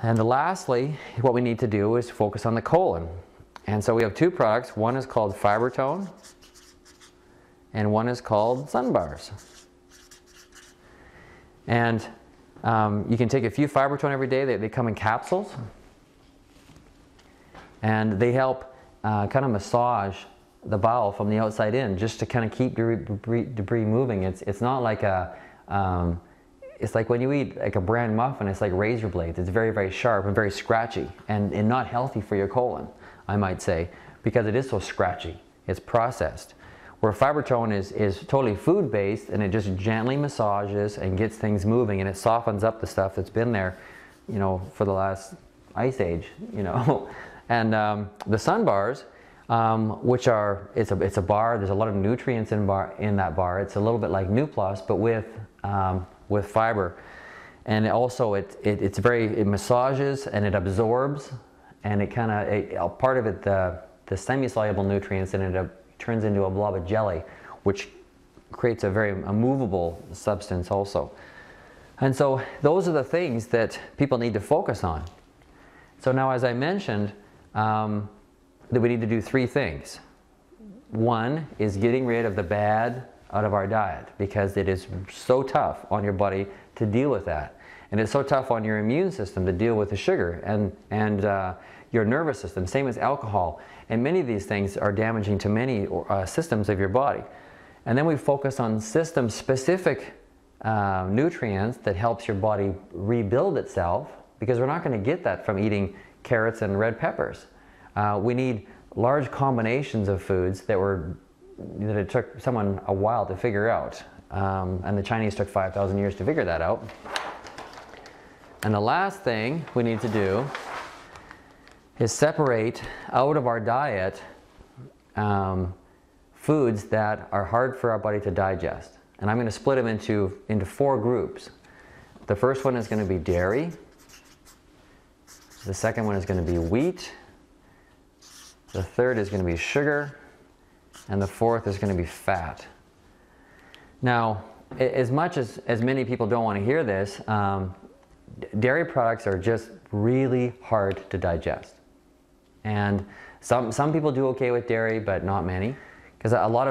And lastly, what we need to do is focus on the colon. And so we have two products. One is called Fibertone, and one is called Sun Bars. And you can take a few Fibertone every day. They come in capsules, and they help kind of massage the bowel from the outside in, just to kind of keep debris moving. It's not like a it's like when you eat like a bran muffin, it's like razor blades. It's very, very sharp and very scratchy, and not healthy for your colon, I might say, because it is so scratchy. It's processed. Where Fibertone is totally food-based, and it just gently massages and gets things moving, and it softens up the stuff that's been there, you know, for the last ice age, you know. And the Sun Bars, which are, it's a bar. There's a lot of nutrients in that bar. It's a little bit like Nuplus, but with fiber. And also it massages and it absorbs, and it kind of, part of it, the semi-soluble nutrients, and it turns into a blob of jelly, which creates a movable substance also. And so those are the things that people need to focus on. So now, as I mentioned, that we need to do three things. One is getting rid of the bad out of our diet, because it is so tough on your body to deal with that. And it's so tough on your immune system to deal with the sugar and your nervous system, same as alcohol. And many of these things are damaging to many systems of your body. And then we focus on system-specific nutrients that helps your body rebuild itself, because we're not going to get that from eating carrots and red peppers. We need large combinations of foods that it took someone a while to figure out. And the Chinese took 5,000 years to figure that out. And the last thing we need to do is separate out of our diet foods that are hard for our body to digest. And I'm going to split them into four groups. The first one is going to be dairy. The second one is going to be wheat. The third is going to be sugar. And the fourth is going to be fat. Now, as much as many people don't want to hear this, dairy products are just really hard to digest. And some people do okay with dairy, but not many, because a lot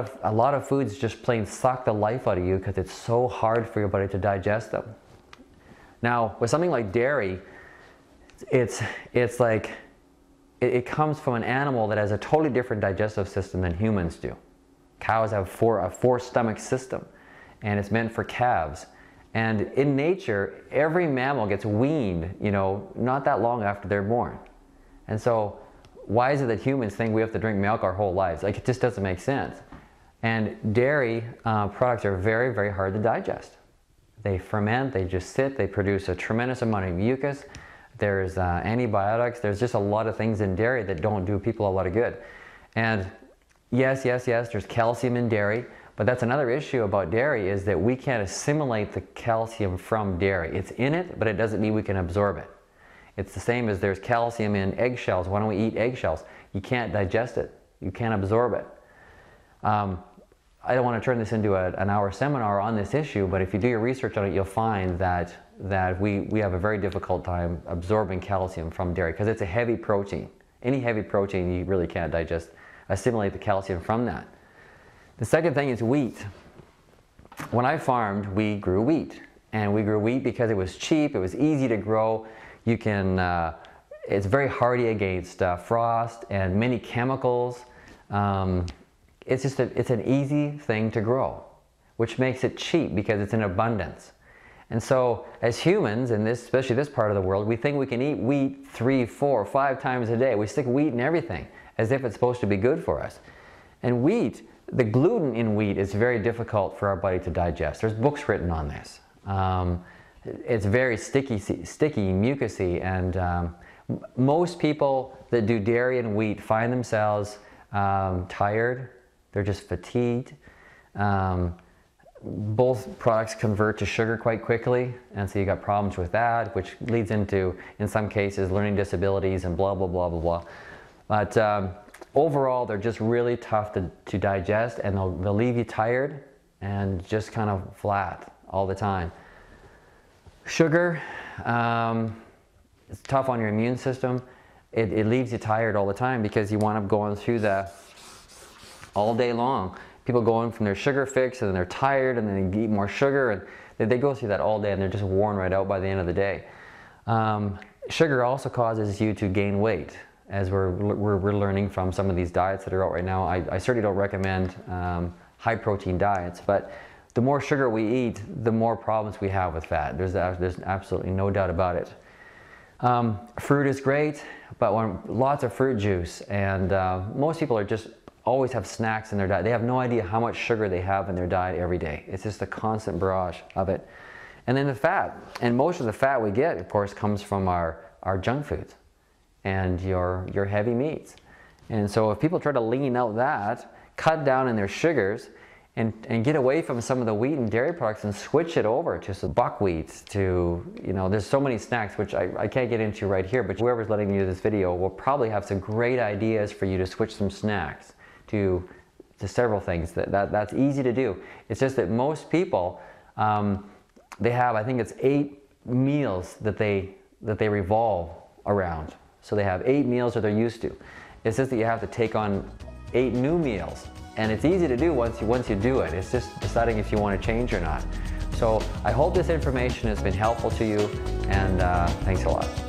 of foods just plain suck the life out of you, because it's so hard for your body to digest them. Now, with something like dairy, it's like it comes from an animal that has a totally different digestive system than humans do. Cows have a four stomach system, and it's meant for calves. And in nature, every mammal gets weaned, you know, not that long after they're born. And so why is it that humans think we have to drink milk our whole lives? Like, it just doesn't make sense. And dairy products are very, very hard to digest. They ferment, they just sit, they produce a tremendous amount of mucus. There's antibiotics. There's just a lot of things in dairy that don't do people a lot of good. And yes, there's calcium in dairy, but that's another issue about dairy, is that we can't assimilate the calcium from dairy. It's in it, but it doesn't mean we can absorb it. It's the same as there's calcium in eggshells. Why don't we eat eggshells? You can't digest it. You can't absorb it. I don't want to turn this into an hour seminar on this issue, but if you do your research on it, you'll find that we have a very difficult time absorbing calcium from dairy, because it's a heavy protein. Any heavy protein, you really can't assimilate the calcium from that. The second thing is wheat. When I farmed, we grew wheat. And we grew wheat because it was cheap, it was easy to grow. You can, it's very hardy against frost and many chemicals. It's an easy thing to grow, which makes it cheap because it's in abundance. And so as humans, in this, especially this part of the world, we think we can eat wheat 3, 4, 5 times a day. We stick wheat in everything as if it's supposed to be good for us. And wheat, the gluten in wheat is very difficult for our body to digest. There's books written on this. It's very sticky, mucousy, and most people that do dairy and wheat find themselves tired. They're just fatigued. Both products convert to sugar quite quickly, and so you got problems with that, which leads into, in some cases, learning disabilities and blah, blah, blah, blah, blah. But overall, they're just really tough to digest, and they'll leave you tired and just kind of flat all the time. Sugar, It's tough on your immune system. It leaves you tired all the time because you wind up going through that all day long. People go in from their sugar fix and then they're tired and then they eat more sugar and they go through that all day and they're just worn right out by the end of the day. Sugar also causes you to gain weight, as we're learning from some of these diets that are out right now. I certainly don't recommend high protein diets, but the more sugar we eat, the more problems we have with fat. There's absolutely no doubt about it. Fruit is great, but lots of fruit juice, and most people are just always have snacks in their diet. They have no idea how much sugar they have in their diet every day. It's just a constant barrage of it. And then the fat, and most of the fat we get, of course, comes from our junk foods and your heavy meats. And so if people try to lean out that, cut down in their sugars, and get away from some of the wheat and dairy products and switch it over to some buckwheat, to, you know, there's so many snacks which I can't get into right here, but whoever's letting you this video will probably have some great ideas for you to switch some snacks to several things. That's easy to do. It's just that most people, they have, I think it's 8 meals that they revolve around. So they have 8 meals that they're used to. It's just that you have to take on 8 new meals. And it's easy to do once you do it. It's just deciding if you want to change or not. So I hope this information has been helpful to you, and thanks a lot.